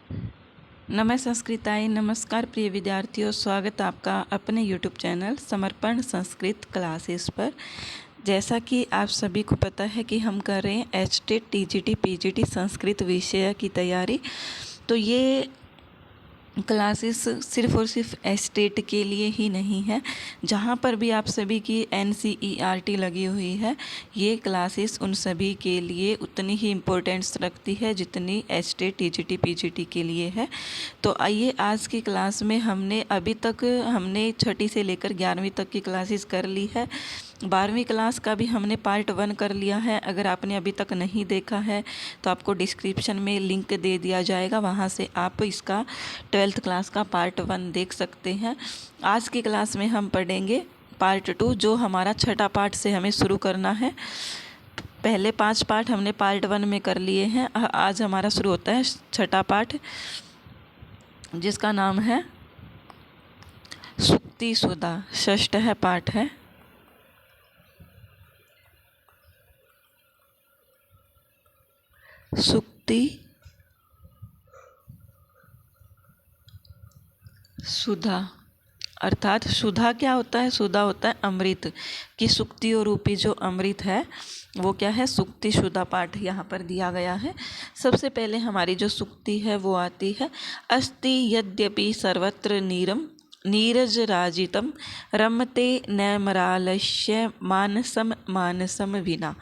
नमः संस्कृताय नमस्कार प्रिय विद्यार्थियों, स्वागत आपका अपने YouTube चैनल समर्पण संस्कृत क्लासेस पर। जैसा कि आप सभी को पता है कि हम कर रहे हैं HTET TGT PGT संस्कृत विषय की तैयारी। तो ये क्लासेस सिर्फ़ और सिर्फ एस्टेट के लिए ही नहीं है। जहाँ पर भी आप सभी की NCERT लगी हुई है, ये क्लासेस उन सभी के लिए उतनी ही इम्पोर्टेंस रखती है जितनी एस्टेट TGT PGT के लिए है। तो आइए, आज की क्लास में हमने अभी तक हमने छठी से लेकर 11वीं तक की क्लासेस कर ली है। 12वीं क्लास का भी हमने पार्ट 1 कर लिया है। अगर आपने अभी तक नहीं देखा है तो आपको डिस्क्रिप्शन में लिंक दे दिया जाएगा, वहाँ से आप इसका 12th क्लास का पार्ट 1 देख सकते हैं। आज की क्लास में हम पढ़ेंगे पार्ट 2, जो हमारा छठा पार्ट से हमें शुरू करना है। पहले 5 पार्ट हमने पार्ट 1 में कर लिए हैं। आज हमारा शुरू होता है छठा पार्ट, जिसका नाम है सुक्ति सुधा। षष्ठ है पाठ है। सुक्ति सुधा अर्थात सुधा क्या होता है? सुधा होता है अमृत की सुक्तियों रूपी जो अमृत है वो क्या है? सुक्ति सुधा पाठ यहाँ पर दिया गया है। सबसे पहले हमारी जो सुक्ति है वो आती है, अस्ति यद्यपि सर्वत्र नीरम नीरजराजितं रमते नैमरालस्य मानसम मानसम विना।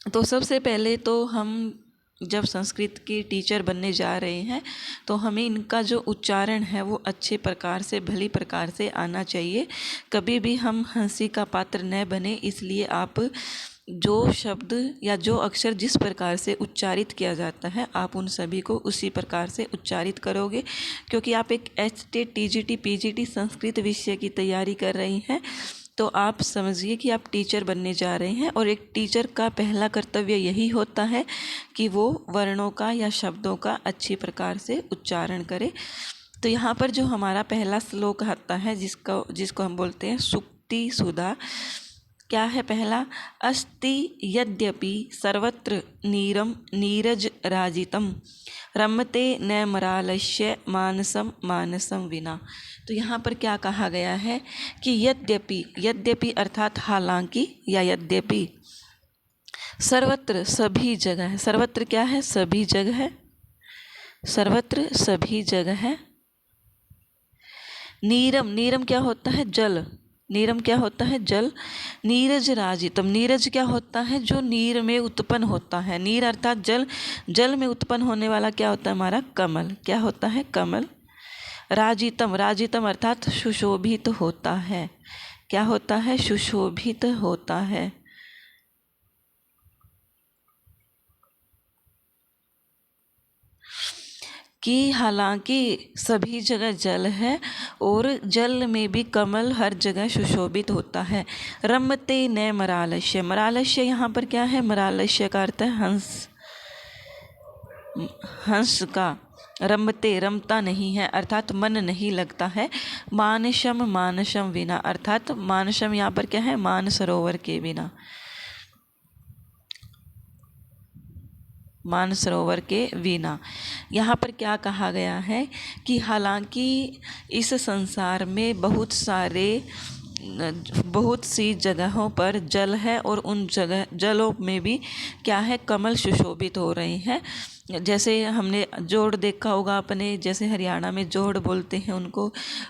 तो सबसे पहले तो हम जब संस्कृत के टीचर बनने जा रहे हैं तो हमें इनका जो उच्चारण है वो अच्छे प्रकार से, भली प्रकार से आना चाहिए। कभी भी हम हंसी का पात्र न बने, इसलिए आप जो शब्द या जो अक्षर जिस प्रकार से उच्चारित किया जाता है आप उन सभी को उसी प्रकार से उच्चारित करोगे, क्योंकि आप एक HTET TGT PGT संस्कृत विषय की तैयारी कर रही हैं। तो आप समझिए कि आप टीचर बनने जा रहे हैं और एक टीचर का पहला कर्तव्य यही होता है कि वो वर्णों का या शब्दों का अच्छी प्रकार से उच्चारण करे। तो यहाँ पर जो हमारा पहला श्लोक आता है जिसको हम बोलते हैं सुक्ति सुधा, क्या है पहला? अस्ति यद्यपि सर्वत्र नीरम नीरज राजितम रमते नैमरालस्य मानसम मानसम विना। तो यहाँ पर क्या कहा गया है कि यद्यपि, यद्यपि अर्थात हालांकि या यद्यपि, सर्वत्र सभी जगह है। सर्वत्र क्या है? सभी जगह है। सर्वत्र सभी जगह है। नीरम, नीरम क्या होता है? जल। नीरम क्या होता है? जल। नीरज राजितम, नीरज क्या होता है? जो नीर में उत्पन्न होता है। नीर अर्थात जल, जल में उत्पन्न होने वाला क्या होता है? हमारा कमल। क्या होता है? कमल। राजितम, राजितम अर्थात सुशोभित होता है। क्या होता है? सुशोभित होता है। कि हालांकि सभी जगह जल है और जल में भी कमल हर जगह सुशोभित होता है। रमते न मरालस्य, मरालस्य यहाँ पर क्या है? मरालस्य का अर्थ है हंस। हंस का रमते, रमता नहीं है अर्थात मन नहीं लगता है। मानसम मानसम विना अर्थात मानसम यहाँ पर क्या है? मानसरोवर के बिना। मानसरोवर के बिना। यहाँ पर क्या कहा गया है कि हालांकि इस संसार में बहुत सी जगहों पर जल है और उन जलों में भी क्या है? कमल सुशोभित हो रहे हैं। जैसे हमने जोड़ देखा होगा अपने, जैसे हरियाणा में जोड़ बोलते हैं उनको,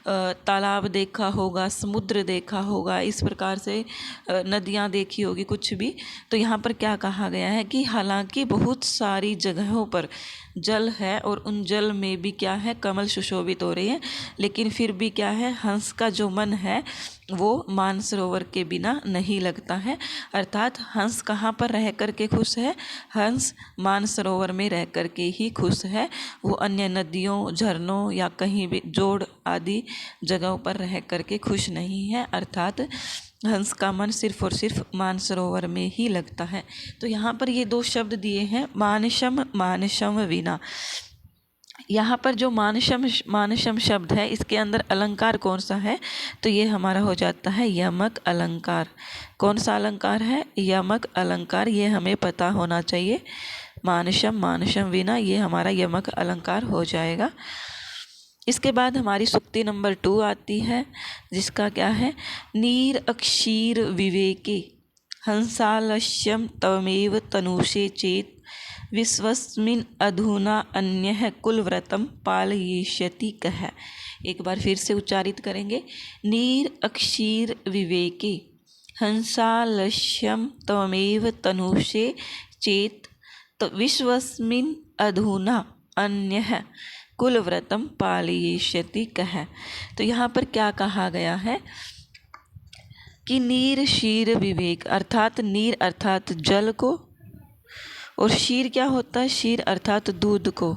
तालाब देखा होगा, समुद्र देखा होगा, इस प्रकार से नदियाँ देखी होगी कुछ भी। तो यहाँ पर क्या कहा गया है कि हालांकि बहुत सारी जगहों पर जल है और उन जल में भी क्या है? कमल सुशोभित हो रही है, लेकिन फिर भी क्या है? हंस का जो मन है वो मानसरोवर के बिना नहीं लगता है। अर्थात हंस कहाँ पर रह कर के खुश है? हंस मानसरोवर में रह कर के ही खुश है। वो अन्य नदियों, झरनों या कहीं भी जोड़ आदि जगहों पर रह कर के खुश नहीं है। अर्थात हंस का मन सिर्फ और सिर्फ मानसरोवर में ही लगता है। तो यहाँ पर ये 2 शब्द दिए हैं, मानसम मानसम विना। यहाँ पर जो मानसम मानसम शब्द है इसके अंदर अलंकार कौन सा है? तो ये हमारा हो जाता है यमक अलंकार। कौन सा अलंकार है? यमक अलंकार। ये हमें पता होना चाहिए। मानसम, मानसम विना, ये हमारा यमक अलंकार हो जाएगा। इसके बाद हमारी सुक्ति नंबर 2 आती है, जिसका क्या है, नीर अक्षीर विवेके हंसालस्यम तवमेव तनुषे चेत विश्वस्मिन् अधुना अन्यः कुलव्रतम पालयिष्यति कह। एक बार फिर से उच्चारित करेंगे, नीर अक्षीर विवेके हंसालस्यम तवमेव तनुषे चेत विश्वस्मिन् अधुना अन्यः कुलव्रतम पालयिष्यति कह। तो यहाँ पर क्या कहा गया है कि नीर शीर विवेक, अर्थात नीर अर्थात जल को, और शीर क्या होता है, शीर अर्थात दूध को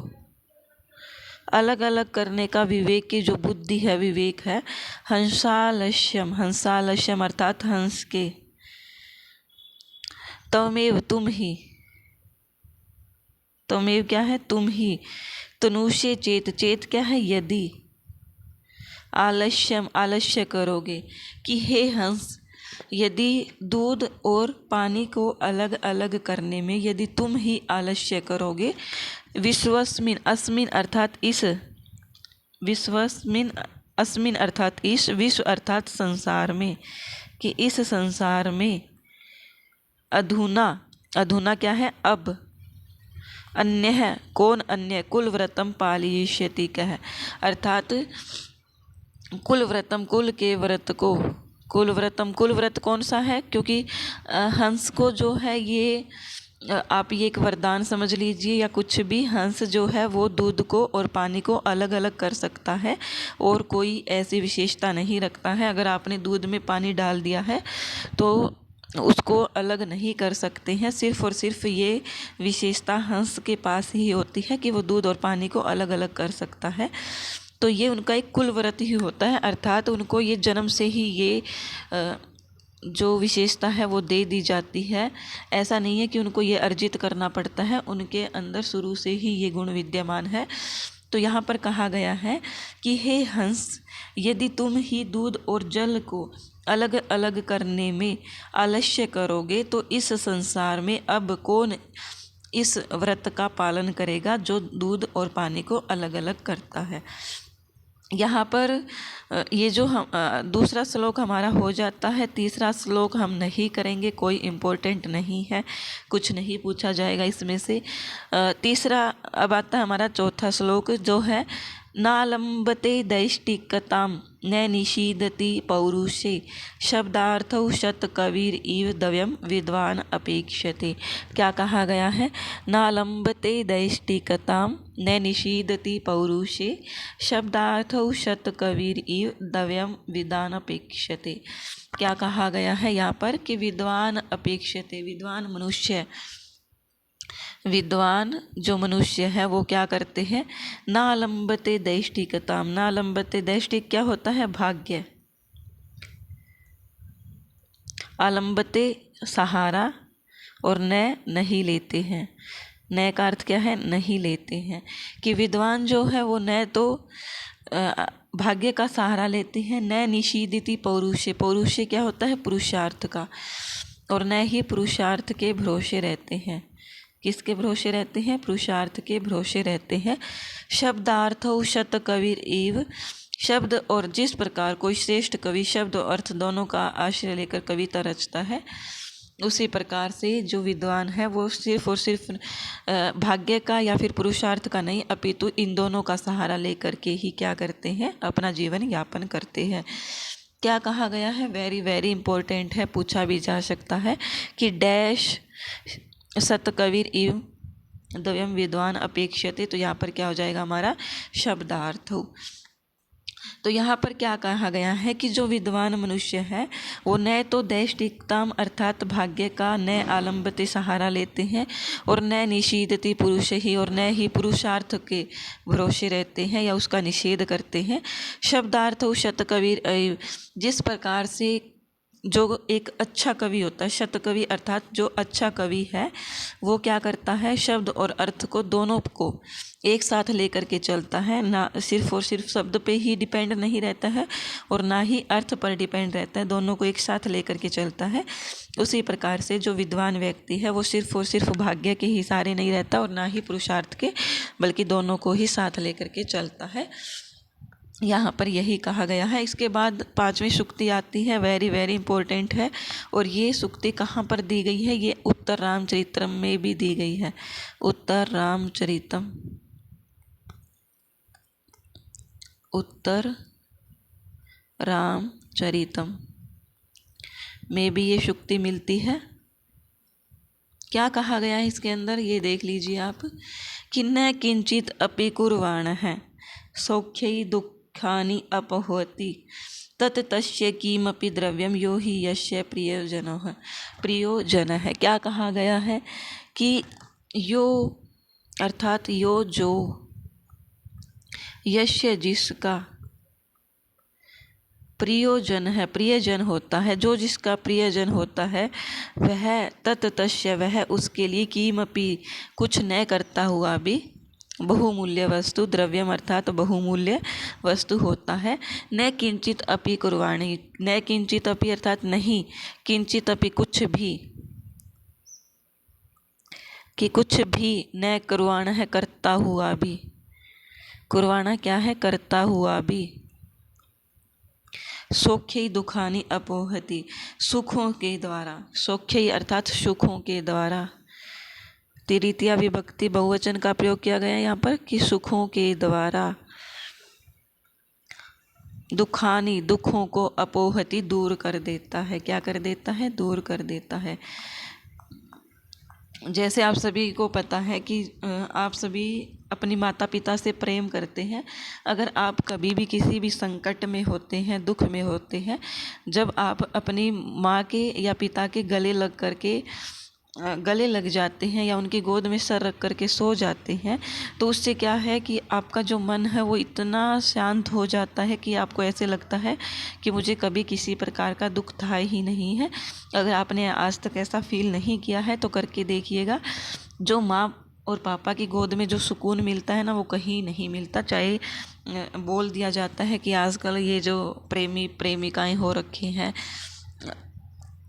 अलग अलग करने का विवेक की जो बुद्धि है, विवेक है। हंसालस्यम, हंसालस्यम अर्थात हंस के, तमेव तुम ही, तमेव क्या है, तुम ही, तनुषे चेत, चेत क्या है, यदि, आलस्यम आलस्य करोगे, कि हे हंस, यदि दूध और पानी को अलग अलग करने में यदि तुम ही आलस्य करोगे, विश्वस्मिन, अस्मिन अर्थात इस, विश्वस्मिन अस्मिन अर्थात इस, विश्व अर्थात संसार में, कि इस संसार में, अधुना, अधुना क्या है, अब, अन्य है, कौन अन्य, कुलव्रतम पालयिष्यति कह, अर्थात कुलव्रतम, कुल के व्रत को, कुलव्रतम, कुलव्रत कौन सा है, क्योंकि हंस को जो है ये आप ये एक वरदान समझ लीजिए या कुछ भी, हंस जो है वो दूध को और पानी को अलग अलग कर सकता है और कोई ऐसी विशेषता नहीं रखता है। अगर आपने दूध में पानी डाल दिया है तो उसको अलग नहीं कर सकते हैं, सिर्फ़ और सिर्फ ये विशेषता हंस के पास ही होती है कि वो दूध और पानी को अलग अलग कर सकता है। तो ये उनका एक कुल व्रत ही होता है, अर्थात उनको ये जन्म से ही ये जो विशेषता है वो दे दी जाती है। ऐसा नहीं है कि उनको ये अर्जित करना पड़ता है, उनके अंदर शुरू से ही ये गुण विद्यमान है। तो यहाँ पर कहा गया है कि हे हंस, यदि तुम ही दूध और जल को अलग अलग करने में आलस्य करोगे तो इस संसार में अब कौन इस व्रत का पालन करेगा जो दूध और पानी को अलग अलग करता है। यहाँ पर ये जो हम दूसरा श्लोक हमारा हो जाता है, तीसरा श्लोक हम नहीं करेंगे, कोई इम्पोर्टेंट नहीं है, कुछ नहीं पूछा जाएगा इसमें से। तीसरा अब आता है हमारा चौथा श्लोक, जो है नालंबते दैष्टिकताम न निषीदति पौरुषे शब्दार्थौ शतकवीर इव दव्यम विद्वान अपेक्षते। क्या कहा गया है, नालंबते दैष्टिकताम न निषीदति पौरुषे शब्दार्थौ शतकवीर इव दव्यम विद्वान अपेक्षते। क्या कहा गया है यहाँ पर कि विद्वान अपेक्षते, विद्वान मनुष्य, विद्वान जो मनुष्य है वो क्या करते हैं, नालंबते दैष्टिकताम, नालंबते दैष्टिक क्या होता है, भाग्य, आलंबते सहारा, और न नहीं लेते हैं, न का अर्थ क्या है, नहीं लेते हैं, कि विद्वान जो है वो न तो भाग्य का सहारा लेते हैं, न निषीदिति पौरुषे, पौरुषे क्या होता है, पुरुषार्थ का, और न ही पुरुषार्थ के भरोसे रहते हैं। किसके भरोसे रहते हैं, पुरुषार्थ के भरोसे रहते हैं। शब्दार्थौ शत कवीर एव, शब्द और जिस प्रकार कोई श्रेष्ठ कवि शब्द और अर्थ दोनों का आश्रय लेकर कविता रचता है, उसी प्रकार से जो विद्वान है वो सिर्फ और सिर्फ भाग्य का या फिर पुरुषार्थ का नहीं, अपितु इन दोनों का सहारा लेकर के ही क्या करते हैं, अपना जीवन यापन करते हैं। क्या कहा गया है, वेरी वेरी इंपॉर्टेंट है, पूछा भी जा सकता है कि डैश सतकवीर इव द्वयम विद्वान अपेक्षते। तो यहाँ पर क्या हो जाएगा हमारा शब्दार्थ हो। तो यहाँ पर क्या कहा गया है कि जो विद्वान मनुष्य है वो न तो दैष्टिकताम अर्थात भाग्य का न आलंबते सहारा लेते हैं और न निषीदति पुरुष ही, और न ही पुरुषार्थ के भरोसे रहते हैं या उसका निषेध करते हैं। शब्दार्थ शतकवीर, जिस प्रकार से जो एक अच्छा कवि होता है, शतकवि अर्थात जो अच्छा कवि है, वो क्या करता है, शब्द और अर्थ को दोनों को एक साथ लेकर के चलता है, ना सिर्फ और सिर्फ शब्द पे ही डिपेंड नहीं रहता है और ना ही अर्थ पर डिपेंड रहता है, दोनों को एक साथ लेकर के चलता है। उसी प्रकार से जो विद्वान व्यक्ति है वो सिर्फ और सिर्फ भाग्य के ही सहारे नहीं रहता और ना ही पुरुषार्थ के, बल्कि दोनों को ही साथ लेकर के चलता है। यहाँ पर यही कहा गया है। इसके बाद 5वीं सूक्ति आती है, वेरी वेरी इंपॉर्टेंट है, और ये सूक्ति कहाँ पर दी गई है, ये उत्तर रामचरितम में भी दी गई है। उत्तर रामचरितम, उत्तर रामचरितम में भी ये सूक्ति मिलती है। क्या कहा गया है इसके अंदर, ये देख लीजिए आप, कि न किंचित अपि कुर्वाण है सौख्यै दुःखानि अपहोति तत् तस्य किमपि द्रव्यम यो हि यस्य प्रियोजन है। क्या कहा गया है कि यो अर्थात यो जो, यस्य जिसका, प्रियोजन है, प्रियजन होता है, जो जिसका प्रियजन होता है, वह तत्तस्य वह उसके लिए कीमपि कुछ न करता हुआ भी बहुमूल्य वस्तु, द्रव्यम अर्थात बहुमूल्य वस्तु होता है। न किंचित अपि कुर्वाणी, न किंचित अपि अर्थात नहीं, किंचित अपि कुछ भी, कि कुछ भी, न कुर्वाण है करता हुआ भी, कुर्वाणा क्या है, करता हुआ भी, सौख्य दुखानी अपोहति सुखों के द्वारा, सौख्य अर्थात सुखों के द्वारा, तृतीया विभक्ति बहुवचन का प्रयोग किया गया है यहाँ पर, कि सुखों के द्वारा, दुखानी दुखों को, अपोहति दूर कर देता है। क्या कर देता है, दूर कर देता है। जैसे आप सभी को पता है कि आप सभी अपनी माता पिता से प्रेम करते हैं। अगर आप कभी भी किसी भी संकट में होते हैं, दुख में होते हैं, जब आप अपनी माँ के या पिता के गले लग जाते हैं या उनकी गोद में सर रख करके सो जाते हैं, तो उससे क्या है कि आपका जो मन है वो इतना शांत हो जाता है कि आपको ऐसे लगता है कि मुझे कभी किसी प्रकार का दुख था ही नहीं है। अगर आपने आज तक ऐसा फील नहीं किया है तो करके देखिएगा। जो माँ और पापा की गोद में जो सुकून मिलता है ना, वो कहीं नहीं मिलता। चाहे बोल दिया जाता है कि आजकल ये जो प्रेमी प्रेमिकाएं हो रखी हैं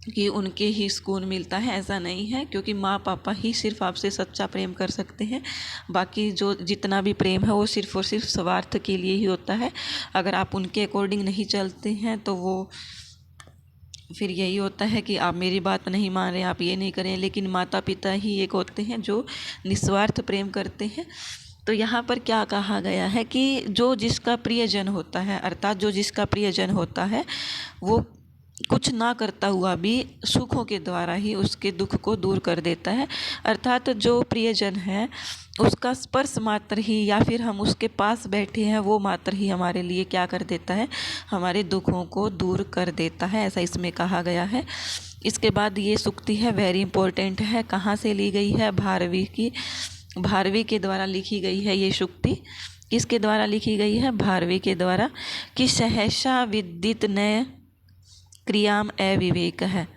कि उनके ही सुकून मिलता है, ऐसा नहीं है, क्योंकि माँ पापा ही सिर्फ आपसे सच्चा प्रेम कर सकते हैं। बाकी जो जितना भी प्रेम है वो सिर्फ और सिर्फ स्वार्थ के लिए ही होता है। अगर आप उनके अकॉर्डिंग नहीं चलते हैं तो वो फिर यही होता है कि आप मेरी बात नहीं मान रहे, आप ये नहीं करें। लेकिन माता पिता ही एक होते हैं जो निस्वार्थ प्रेम करते हैं। तो यहाँ पर क्या कहा गया है कि जो जिसका प्रियजन होता है, अर्थात जो जिसका प्रियजन होता है वो कुछ ना करता हुआ भी सुखों के द्वारा ही उसके दुख को दूर कर देता है। अर्थात जो प्रियजन है उसका स्पर्श मात्र ही, या फिर हम उसके पास बैठे हैं वो मात्र ही हमारे लिए क्या कर देता है, हमारे दुखों को दूर कर देता है, ऐसा इसमें कहा गया है। इसके बाद ये सूक्ति है, वेरी इंपॉर्टेंट है। कहाँ से ली गई है, भारवी के द्वारा लिखी गई है ये सूक्ति। किसके द्वारा लिखी गई है, भारवी के द्वारा। कि सहसा विदित न क्रियाम अविवेक है,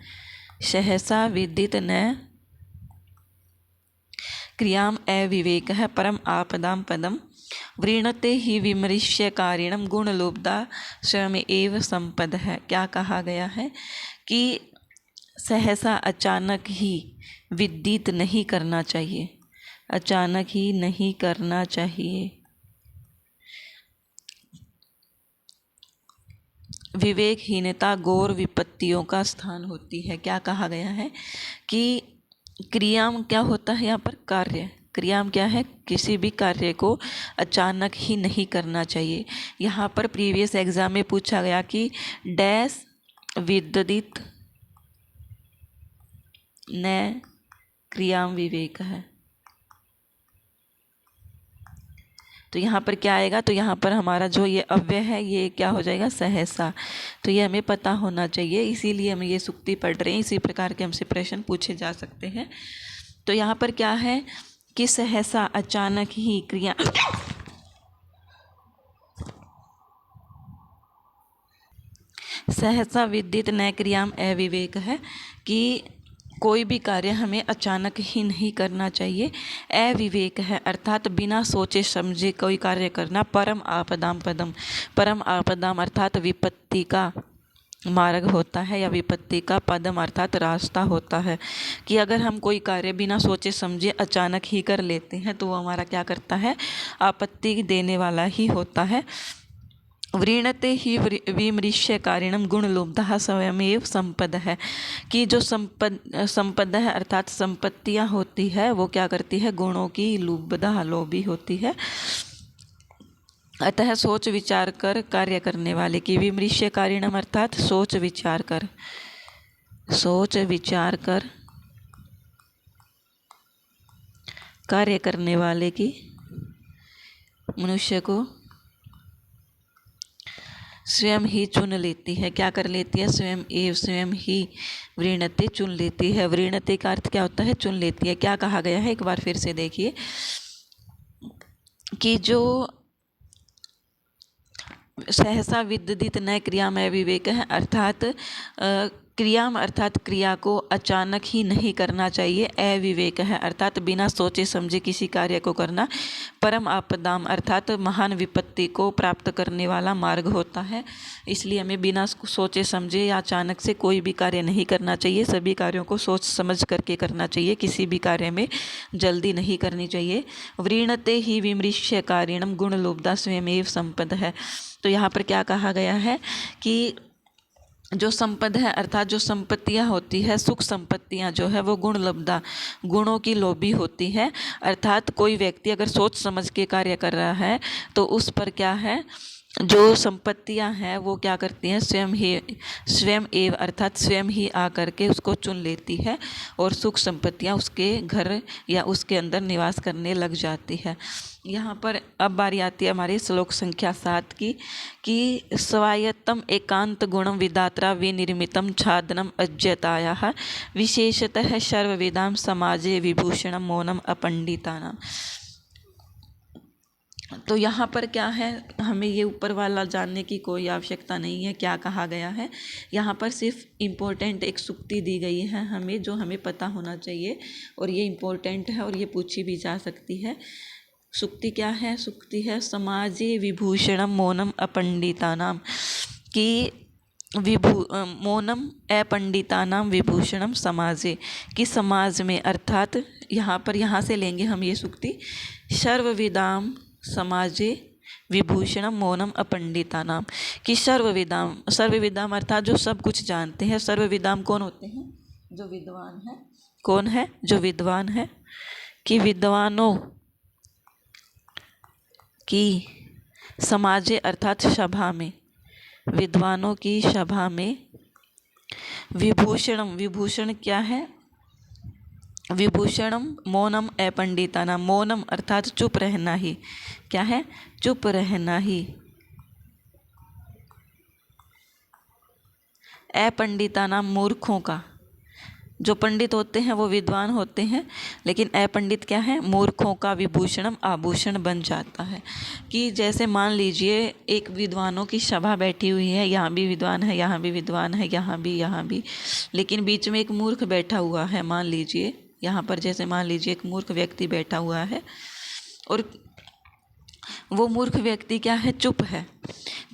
सहसा विदित न क्रियाम अविवेक है, परम आपदाम पदम वृणते ही विमृश्य कारिणम गुणलोब्धा स्वयं एव संपद है। क्या कहा गया है कि सहसा अचानक ही विदित नहीं करना चाहिए, अचानक ही नहीं करना चाहिए। विवेकहीनता घोर विपत्तियों का स्थान होती है। क्या कहा गया है कि क्रियाम क्या होता है यहाँ पर, कार्य। क्रियाम क्या है, किसी भी कार्य को अचानक ही नहीं करना चाहिए। यहाँ पर प्रीवियस एग्जाम में पूछा गया कि डैश विदित न क्रियाम विवेक है, तो यहाँ पर क्या आएगा, तो यहाँ पर हमारा जो ये अव्यय है ये क्या हो जाएगा, सहसा। तो ये हमें पता होना चाहिए, इसीलिए हम ये सूक्ति पढ़ रहे हैं। इसी प्रकार के हमसे प्रश्न पूछे जा सकते हैं। तो यहाँ पर क्या है कि सहसा अचानक ही क्रिया सहसा विदित न क्रियाम अविवेक है कि कोई भी कार्य हमें अचानक ही नहीं करना चाहिए। अविवेक है अर्थात बिना सोचे समझे कोई कार्य करना। परम आपदाम पदम, परम आपदाम अर्थात विपत्ति का मार्ग होता है या विपत्ति का पदम अर्थात रास्ता होता है कि अगर हम कोई कार्य बिना सोचे समझे अचानक ही कर लेते हैं तो वो हमारा क्या करता है, आपत्ति देने वाला ही होता है। व्रीणते ही विमृश्य कारिणम गुणलोब्धः स्वयमेव संपद है कि जो संपद है अर्थात संपत्तियाँ होती है वो क्या करती है, गुणों की लुब्धः लोभी होती है। अतः सोच विचार कर कार्य करने वाले की, विमृश्य कारिणम अर्थात सोच विचार कर, सोच विचार कर कार्य करने वाले की, मनुष्य को स्वयं ही चुन लेती है। क्या कर लेती है, स्वयं ही व्रीणते चुन लेती है। व्रीणते का अर्थ क्या होता है, चुन लेती है। क्या कहा गया है, एक बार फिर से देखिए कि जो सहसा विदित न क्रिया में विवेक है अर्थात क्रिया अर्थात क्रिया को अचानक ही नहीं करना चाहिए। अविवेक है अर्थात बिना सोचे समझे किसी कार्य को करना। परम आपदाम अर्थात महान विपत्ति को प्राप्त करने वाला मार्ग होता है। इसलिए हमें बिना सोचे समझे या अचानक से कोई भी कार्य नहीं करना चाहिए। सभी कार्यों को सोच समझ करके करना चाहिए, किसी भी कार्य में जल्दी नहीं करनी चाहिए। व्रीणते ही विमृश्य कारिणम गुणलोब्धा स्वयमेव संपद है। तो यहाँ पर क्या कहा गया है कि जो संपद है अर्थात जो संपत्तियाँ होती है, सुख संपत्तियाँ जो है वो गुणलब्धा, गुणों की लोभी होती है। अर्थात कोई व्यक्ति अगर सोच समझ के कार्य कर रहा है तो उस पर क्या है, जो संपत्तियां हैं वो क्या करती हैं, स्वयं एव अर्थात स्वयं ही आकर के उसको चुन लेती है और सुख संपत्तियां उसके घर या उसके अंदर निवास करने लग जाती है। यहाँ पर अब बारी आती है हमारी श्लोक संख्या 7 की कि स्वायत्तम एकांत गुणम विदात्रा विनिर्मितम छादनम अज्यतायाः विशेषतः सर्वविदाम समाजे विभूषणम मौनम अपंडितानाम। तो यहाँ पर क्या है, हमें ये ऊपर वाला जानने की कोई आवश्यकता नहीं है क्या कहा गया है। यहाँ पर सिर्फ इम्पोर्टेंट एक सूक्ति दी गई है हमें, जो हमें पता होना चाहिए और ये इम्पोर्टेंट है और ये पूछी भी जा सकती है। सूक्ति क्या है, सूक्ति है समाजे विभूषणम मौनम अपंडितानाम कि मौनम अपंडितानाम विभूषणम समाजे कि समाज में अर्थात यहाँ से लेंगे हम ये सूक्ति, सर्वविदाम समाजे विभूषणम मौनम अपंडितानाम कि सर्वविदाम अर्थात जो सब कुछ जानते हैं। सर्वविदाम कौन होते हैं, जो विद्वान है। कौन है, जो विद्वान है। कि विद्वानों की समाजे अर्थात सभा में, विद्वानों की सभा में विभूषणम, विभूषण क्या है, विभूषणम मौनम अपंडितानाम, मौनम अर्थात चुप रहना ही, क्या है, चुप रहना ही। अपंडितानाम मूर्खों का, जो पंडित होते हैं वो विद्वान होते हैं लेकिन अपंडित क्या है, मूर्खों का विभूषणम आभूषण बन जाता है। कि जैसे मान लीजिए एक विद्वानों की सभा बैठी हुई है, यहाँ भी विद्वान है, यहाँ भी विद्वान है, यहाँ भी, लेकिन बीच में एक मूर्ख बैठा हुआ है। मान लीजिए यहाँ पर जैसे मान लीजिए एक मूर्ख व्यक्ति बैठा हुआ है और वो मूर्ख व्यक्ति क्या है, चुप है।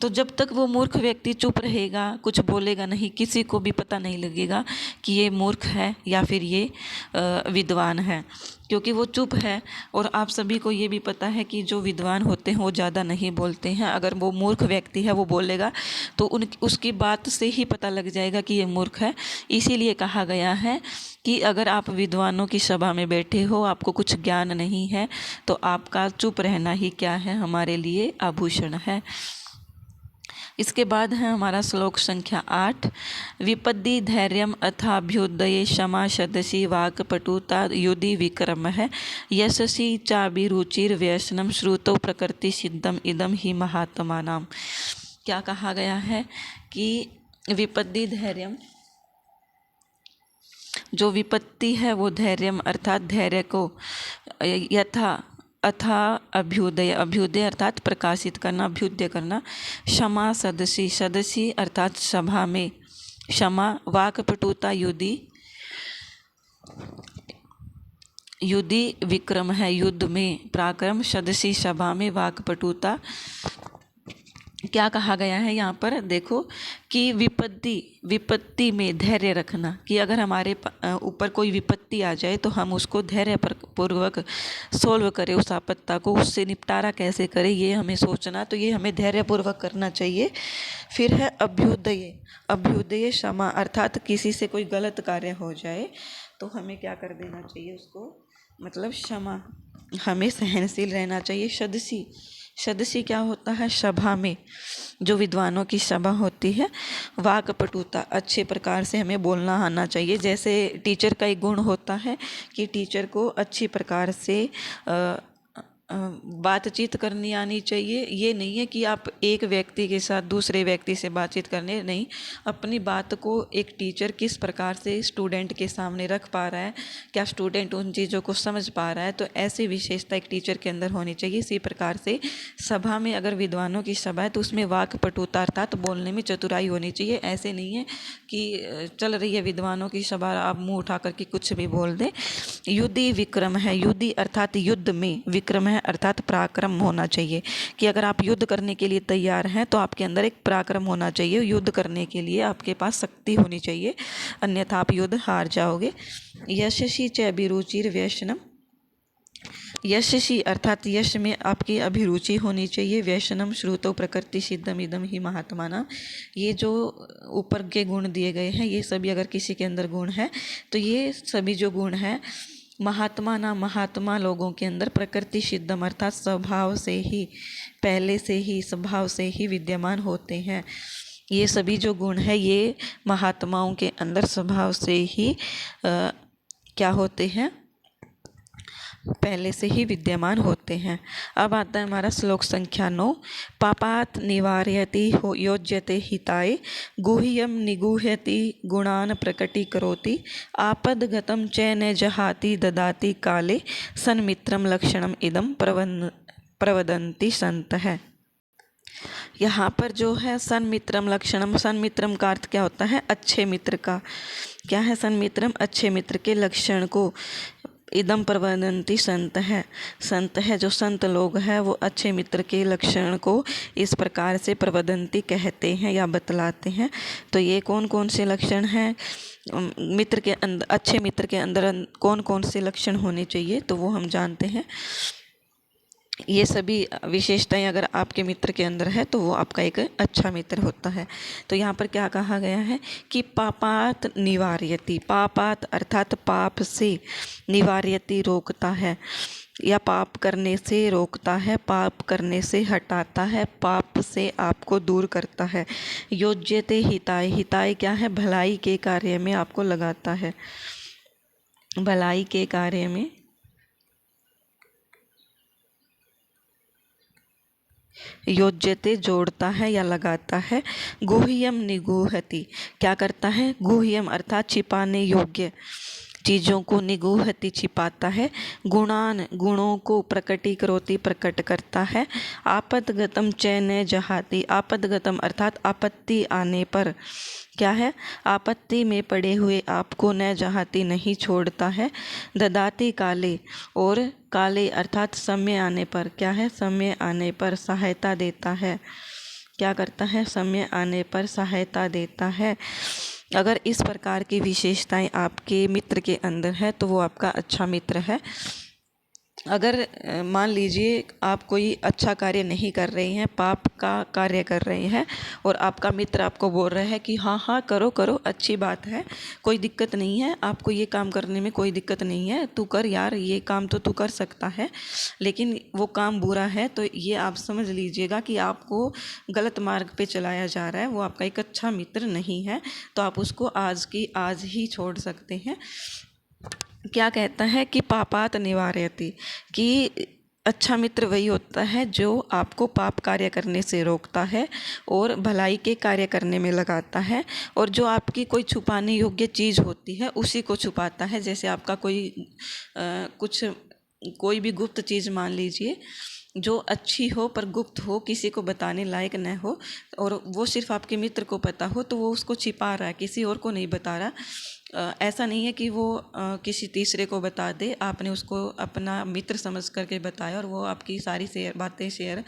तो जब तक वो मूर्ख व्यक्ति चुप रहेगा, कुछ बोलेगा नहीं, किसी को भी पता नहीं लगेगा कि ये मूर्ख है या फिर ये विद्वान है, क्योंकि वो चुप है। और आप सभी को ये भी पता है कि जो विद्वान होते हैं वो ज़्यादा नहीं बोलते हैं। अगर वो मूर्ख व्यक्ति है वो बोलेगा तो उसकी बात से ही पता लग जाएगा कि ये मूर्ख है। इसीलिए कहा गया है कि अगर आप विद्वानों की सभा में बैठे हो, आपको कुछ ज्ञान नहीं है, तो आपका चुप रहना ही क्या है, हमारे लिए आभूषण है। इसके बाद है हमारा श्लोक संख्या 8, विपद्दि धैर्यम अथाभ्युदये क्षमा सदसी वाक्पटुता युधि विक्रम है यशसी चाभिरुचिर व्यसनम श्रुतो प्रकृति सिद्धम इदम ही महात्मानाम। क्या कहा गया है कि विपद्दि धैर्यम, जो विपत्ति है वो धैर्यम अर्थात धैर्य को, यथा अथा अभ्युदय, अभ्युदय अर्थात प्रकाशित करना, अभ्युदय करना। क्षमा सदसी, सदसी अर्थात सभा में, क्षमा। वाक्पटुता युधि, युधि विक्रम है, युद्ध में। पराक्रम सदसी, सभा में। वाक्पटुता, क्या कहा गया है यहाँ पर देखो कि विपत्ति में धैर्य रखना, कि अगर हमारे ऊपर कोई विपत्ति आ जाए तो हम उसको धैर्य पूर्वक सोल्व करें, उस आपत्ति को, उससे निपटारा कैसे करें, ये हमें सोचना, तो ये हमें धैर्य पूर्वक करना चाहिए। फिर है अभ्युदय, अभ्युदय क्षमा अर्थात किसी से कोई गलत कार्य हो जाए तो हमें क्या कर देना चाहिए उसको, मतलब क्षमा, हमें सहनशील रहना चाहिए। सदसी, सदसी क्या होता है, सभा में, जो विद्वानों की सभा होती है। वाक्पटुता, अच्छे प्रकार से हमें बोलना आना चाहिए। जैसे टीचर का एक गुण होता है कि टीचर को अच्छी प्रकार से बातचीत करनी आनी चाहिए। ये नहीं है कि आप एक व्यक्ति के साथ दूसरे व्यक्ति से बातचीत करने, नहीं, अपनी बात को एक टीचर किस प्रकार से स्टूडेंट के सामने रख पा रहा है, क्या स्टूडेंट उन चीज़ों को समझ पा रहा है, तो ऐसी विशेषता एक टीचर के अंदर होनी चाहिए। इसी प्रकार से सभा में, अगर विद्वानों की सभा है तो उसमें वाक्पटुता अर्थात बोलने में चतुराई होनी चाहिए। ऐसे नहीं है कि चल रही है विद्वानों की सभा, आप मुँह उठा करके कुछ भी बोल दें। युधि विक्रम है, युधि अर्थात युद्ध में, विक्रम है अर्थात पराक्रम होना चाहिए, कि अगर आप युद्ध करने के लिए तैयार हैं तो आपके अंदर एक पराक्रम होना चाहिए। युद्ध करने के लिए आपके पास शक्ति होनी चाहिए, अन्यथा आप युद्ध हार जाओगे। यशस्वी च अभिरुचिर व्यसनम, यशस्वी अर्थात यश में आपकी अभिरुचि होनी चाहिए। व्यसनम श्रुतो प्रकृति सिद्धम इदम ही महात्माना, ये जो ऊपर के गुण दिए गए हैं ये सभी अगर किसी के अंदर गुण है तो ये सभी जो गुण है महात्मा ना, महात्मा लोगों के अंदर प्रकृति सिद्धम अर्थात स्वभाव से ही, पहले से ही, स्वभाव से ही विद्यमान होते हैं। ये सभी जो गुण है ये महात्माओं के अंदर स्वभाव से ही क्या होते हैं, पहले से ही विद्यमान होते हैं। अब आता है हमारा श्लोक संख्या 9। पापात निवारयति योज्यते हिताय, गुह्यम निगूह्यति गुणान प्रकटीकरोति, आपदगतम च न जहाति ददाति काले, सन्मित्रम लक्षणम इदम प्रवदन्ति संतः। यहाँ पर जो है सन्मित्रम लक्षणम, सन्मित्रम का अर्थ क्या होता है, अच्छे मित्र का। क्या है सन्मित्रम, अच्छे मित्र के लक्षण को। इदम प्रवदन्ति संत है, संत है जो संत लोग हैं वो अच्छे मित्र के लक्षण को इस प्रकार से प्रवदन्ति कहते हैं या बतलाते हैं। तो ये कौन कौन से लक्षण हैं मित्र के अंदर, अच्छे मित्र के अंदर कौन कौन से लक्षण होने चाहिए, तो वो हम जानते हैं। ये सभी विशेषताएं अगर आपके मित्र के अंदर है तो वो आपका एक अच्छा मित्र होता है। तो यहाँ पर क्या कहा गया है कि पापात निवार्यति, पापात अर्थात पाप से, निवार्यति रोकता है या पाप करने से रोकता है, पाप करने से हटाता है, पाप से आपको दूर करता है। योज्यते हिताय, हिताय क्या है, भलाई के कार्य में आपको लगाता है, भलाई के कार्य में योज्यते जोड़ता है या लगाता है। गुह्यम निगूहति, क्या करता है, गुह्यम अर्थात छिपाने योग्य चीज़ों को, निगूहति छिपाता है। गुणान गुणों को, प्रकटीकरोति प्रकट करता है। आपदगतम च न जहाति, आपदगतम अर्थात आपत्ति आने पर, क्या है, आपत्ति में पड़े हुए आपको न जहाती नहीं छोड़ता है। ददाती काले, और काले अर्थात समय आने पर, क्या है, समय आने पर सहायता देता है। क्या करता है, समय आने पर सहायता देता है। अगर इस प्रकार की विशेषताएं आपके मित्र के अंदर है तो वो आपका अच्छा मित्र है। अगर मान लीजिए आप कोई अच्छा कार्य नहीं कर रहे हैं, पाप का कार्य कर रहे हैं और आपका मित्र आपको बोल रहा है कि हाँ हाँ करो करो, अच्छी बात है, कोई दिक्कत नहीं है, आपको ये काम करने में कोई दिक्कत नहीं है, तू कर यार, ये काम तो तू कर सकता है, लेकिन वो काम बुरा है, तो ये आप समझ लीजिएगा कि आपको गलत मार्ग पे चलाया जा रहा है, वो आपका एक अच्छा मित्र नहीं है। तो आप उसको आज की आज ही छोड़ सकते हैं। क्या कहता है कि पापात निवारयति, कि अच्छा मित्र वही होता है जो आपको पाप कार्य करने से रोकता है और भलाई के कार्य करने में लगाता है, और जो आपकी कोई छुपाने योग्य चीज़ होती है उसी को छुपाता है। जैसे आपका कोई कुछ कोई भी गुप्त चीज़ मान लीजिए जो अच्छी हो पर गुप्त हो, किसी को बताने लायक न हो, और वो सिर्फ आपके मित्र को पता हो, तो वो उसको छिपा रहा है, किसी और को नहीं बता रहा। ऐसा नहीं है कि वो किसी तीसरे को बता दे, आपने उसको अपना मित्र समझ करके बताया और वो आपकी सारी बातें शेयर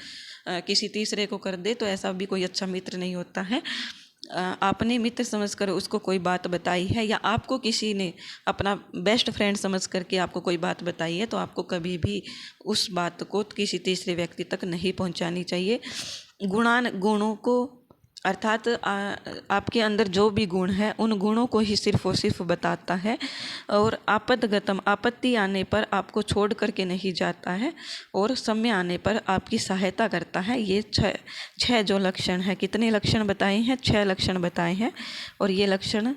किसी तीसरे को कर दे, तो ऐसा भी कोई अच्छा मित्र नहीं होता है। आपने मित्र समझकर उसको कोई बात बताई है, या आपको किसी ने अपना बेस्ट फ्रेंड समझ करके आपको कोई बात बताई है, तो आपको कभी भी उस बात को किसी तीसरे व्यक्ति तक नहीं पहुंचानी चाहिए। गुणों को अर्थात आपके अंदर जो भी गुण है उन गुणों को ही सिर्फ और सिर्फ बताता है, और आपदगतम आपत्ति आने पर आपको छोड़ करके नहीं जाता है, और समय आने पर आपकी सहायता करता है। ये छह जो लक्षण है, कितने लक्षण बताए हैं? 6 लक्षण बताए हैं। और ये लक्षण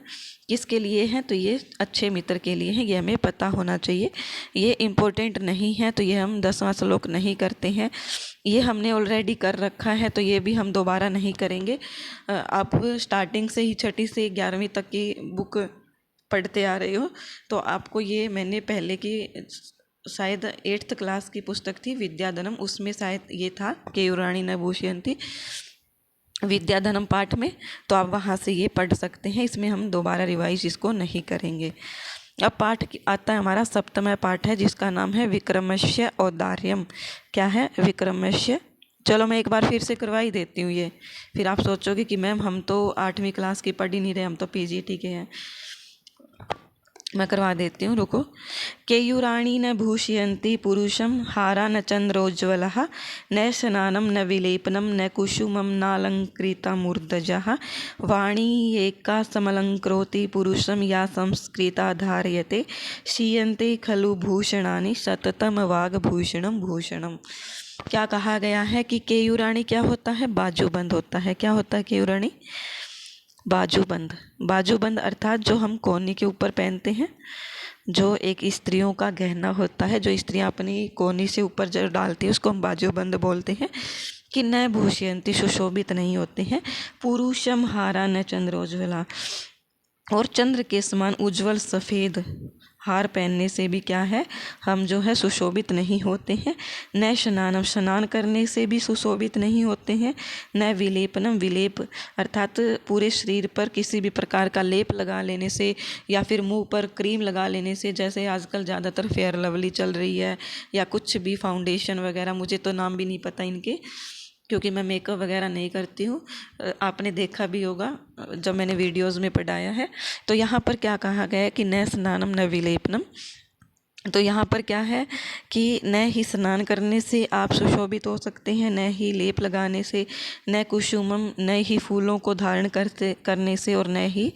किसके लिए हैं? तो ये अच्छे मित्र के लिए हैं, ये हमें पता होना चाहिए। ये इम्पोर्टेंट नहीं है तो ये हम 10वां श्लोक नहीं करते हैं, ये हमने ऑलरेडी कर रखा है, तो ये भी हम दोबारा नहीं करेंगे। आप स्टार्टिंग से ही 6ठी से 11वीं तक की बुक पढ़ते आ रहे हो, तो आपको ये मैंने पहले की शायद 8th क्लास की पुस्तक थी विद्याधनम, उसमें शायद ये था केयूराणी न भूषयंती विद्याधनम पाठ में, तो आप वहाँ से ये पढ़ सकते हैं। इसमें हम दोबारा रिवाइज इसको नहीं करेंगे। अब पाठ आता है हमारा 7वां पाठ है, जिसका नाम है विक्रमस्य औदार्यम। क्या है? विक्रमस्य। चलो मैं एक बार फिर से करवा ही देती हूँ ये, फिर आप सोचोगे कि मैम हम तो 8वीं क्लास की पढ़ ही नहीं रहे, हम तो पीजीटी के हैं। मैं करवा देती हूँ, रुको। केयूराणी न भूषयन्ति पुरुषम हारा न चंद्रोज्ज्वलः न स्नानं न विलेपनं न कुसुमं नालंकृता मूर्धजः वाणी एका समलंकृति पुरुषम या संस्कृता धार्यते क्षीयन्ते खलु भूषणानि सततम वाग्भूषणम भूषणम। क्या कहा गया है कि केयूराणी क्या होता है? बाजूबंद होता है। क्या होता है केयूराणी? बाजूबंद। बाजूबंद अर्थात जो हम कोहनी के ऊपर पहनते हैं, जो एक स्त्रियों का गहना होता है, जो स्त्रियां अपनी कोहनी से ऊपर जो डालती है, उसको हम बाजूबंद बोलते हैं। कि न भूषयंती, सुशोभित नहीं होते हैं। पुरुषम हारा न चंद्रोज्ज्वला, और चंद्र के समान उज्जवल सफ़ेद हार पहनने से भी क्या है, हम जो है सुशोभित नहीं होते हैं। न स्नानम, स्नान करने से भी सुशोभित नहीं होते हैं। न विलेपनम, विलेप अर्थात पूरे शरीर पर किसी भी प्रकार का लेप लगा लेने से, या फिर मुंह पर क्रीम लगा लेने से, जैसे आजकल ज़्यादातर फेयर लवली चल रही है, या कुछ भी फाउंडेशन वगैरह, मुझे तो नाम भी नहीं पता इनके, क्योंकि मैं मेकअप वगैरह नहीं करती हूँ। आपने देखा भी होगा जब मैंने वीडियोज़ में पढ़ाया है। तो यहाँ पर क्या कहा गया है कि न स्नानम न विलेपनम, तो यहाँ पर क्या है कि न ही स्नान करने से आप सुशोभित हो सकते हैं, न ही लेप लगाने से, न कुसुमम, न ही फूलों को धारण करने से, और न ही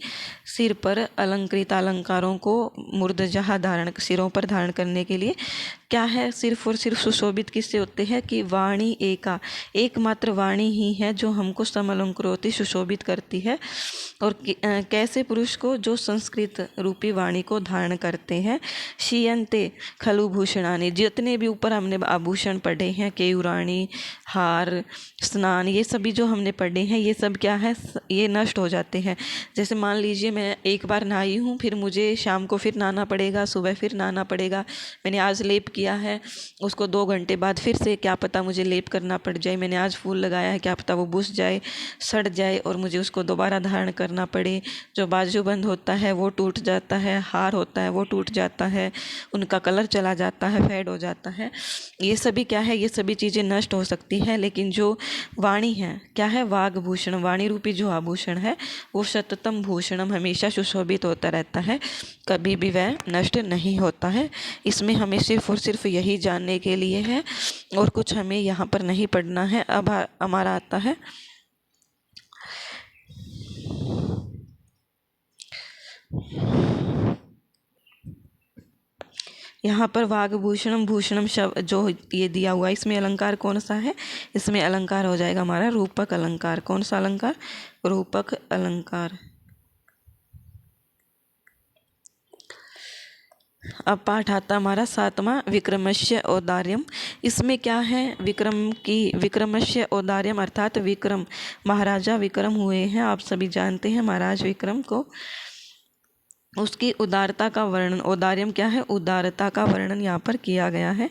सिर पर अलंकृत अलंकारों को मूर्धजः धारण, सिरों पर धारण करने के लिए क्या है, सिर्फ और सिर्फ सुशोभित किससे होते हैं कि वाणी एका, एकमात्र वाणी ही है जो हमको समलंकृति सुशोभित करती है। और कैसे पुरुष को? जो संस्कृत रूपी वाणी को धारण करते हैं। क्षीयन्ते खलु भूषणानि, जितने भी ऊपर हमने आभूषण पढ़े हैं, केयूराणी, हार, स्नान, ये सभी जो हमने पढ़े हैं, ये सब क्या है, ये नष्ट हो जाते हैं। जैसे मान लीजिए मैं एक बार नहाई हूँ, फिर मुझे शाम को फिर नहाना पड़ेगा, सुबह फिर नहाना पड़ेगा। मैंने आज लेप किया है, उसको 2 घंटे बाद फिर से क्या पता मुझे लेप करना पड़ जाए। मैंने आज फूल लगाया है, क्या पता वो बुझ जाए, सड़ जाए, और मुझे उसको दोबारा धारण करना पड़े। जो बाजूबंद होता है वो टूट जाता है, हार होता है वो टूट जाता है, उनका कलर चला जाता है, फेड हो जाता है। ये सभी क्या है, ये सभी चीज़ें नष्ट हो सकती हैं। लेकिन जो वाणी है, क्या है, वाग्भूषण, वाणी रूपी जो आभूषण है, वो सततम भूषणम, हमेशा सुशोभित होता रहता है, कभी भी वह नष्ट नहीं होता है। इसमें हमें सिर्फ और सिर्फ यही जानने के लिए है, और कुछ हमें यहाँ पर नहीं पढ़ना है। अब हमारा आता है यहाँ पर वाग्भूषणम भूषणम शब्द जो ये दिया हुआ है, इसमें अलंकार कौन सा है? इसमें अलंकार हो जाएगा हमारा रूपक अलंकार। कौन सा अलंकार? रूपक अलंकार। अब पाठ आता हमारा 7वां, विक्रमस्य औदार्यम। इसमें क्या है, विक्रमस्य औदार्यम अर्थात विक्रम, महाराजा विक्रम हुए हैं। आप सभी जानते हैं महाराज विक्रम को। उसकी उदारता का वर्णन, औदार्यम क्या है, उदारता का वर्णन यहाँ पर किया गया है।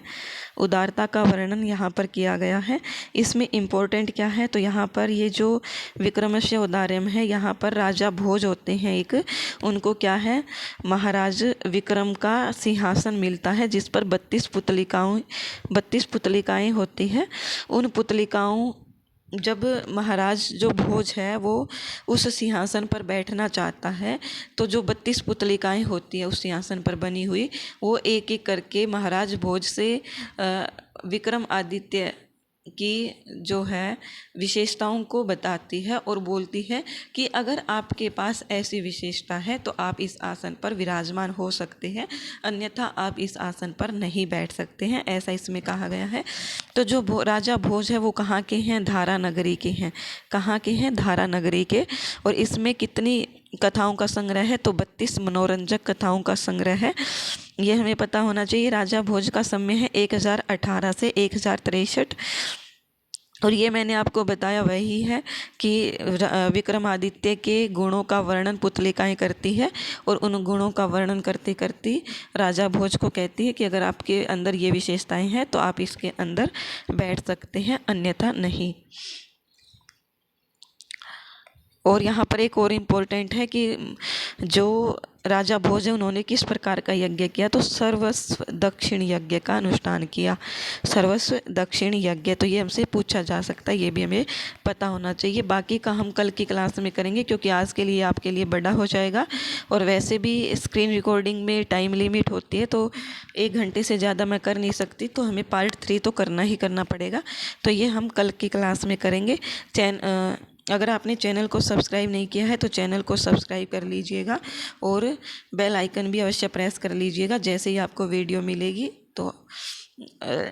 उदारता का वर्णन यहाँ पर किया गया है। इसमें इम्पोर्टेंट क्या है, तो यहाँ पर ये जो विक्रमस्य औदार्यम है, यहाँ पर राजा भोज होते हैं एक, उनको क्या है, महाराज विक्रम का सिंहासन मिलता है जिस पर 32 पुतलिकाएँ होती हैं। उन पुतलिकाओं, जब महाराज जो भोज है वो उस सिंहासन पर बैठना चाहता है, तो जो 32 पुतलिकाएँ होती हैं उस सिंहासन पर बनी हुई, वो एक एक करके महाराज भोज से विक्रमादित्य की जो है विशेषताओं को बताती है और बोलती है कि अगर आपके पास ऐसी विशेषता है तो आप इस आसन पर विराजमान हो सकते हैं, अन्यथा आप इस आसन पर नहीं बैठ सकते हैं, ऐसा इसमें कहा गया है। तो जो राजा भोज है वो कहाँ के हैं, धारा नगरी के हैं। कहाँ के हैं, धारा नगरी के। और इसमेमें कितनी कथाओं का संग्रह है, तो 32 मनोरंजक कथाओं का संग्रह है। ये हमें पता होना चाहिए। राजा भोज का समय है 1018 से 1063, और ये मैंने आपको बताया वही है कि विक्रमादित्य के गुणों का वर्णन पुतलिकाएँ करती है, और उन गुणों का वर्णन करते करते राजा भोज को कहती है कि अगर आपके अंदर ये विशेषताएं हैं तो आप इसके अंदर बैठ सकते हैं, अन्यथा नहीं। और यहाँ पर एक और इम्पोर्टेंट है कि जो राजा भोज है उन्होंने किस प्रकार का यज्ञ किया, तो सर्वस्व दक्षिण यज्ञ का अनुष्ठान किया। सर्वस्व दक्षिण यज्ञ, तो ये हमसे पूछा जा सकता है, ये भी हमें पता होना चाहिए। बाकी का हम कल की क्लास में करेंगे, क्योंकि आज के लिए आपके लिए बड़ा हो जाएगा, और वैसे भी स्क्रीन रिकॉर्डिंग में टाइम लिमिट होती है, तो 1 घंटे से ज़्यादा मैं कर नहीं सकती, तो हमें पार्ट 3 तो करना ही करना पड़ेगा। तो ये हम कल की क्लास में करेंगे। अगर आपने चैनल को सब्सक्राइब नहीं किया है तो चैनल को सब्सक्राइब कर लीजिएगा, और बेल आइकन भी अवश्य प्रेस कर लीजिएगा। जैसे ही आपको वीडियो मिलेगी तो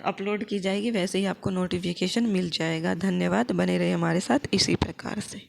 अपलोड की जाएगी, वैसे ही आपको नोटिफिकेशन मिल जाएगा। धन्यवाद, बने रहे हमारे साथ इसी प्रकार से।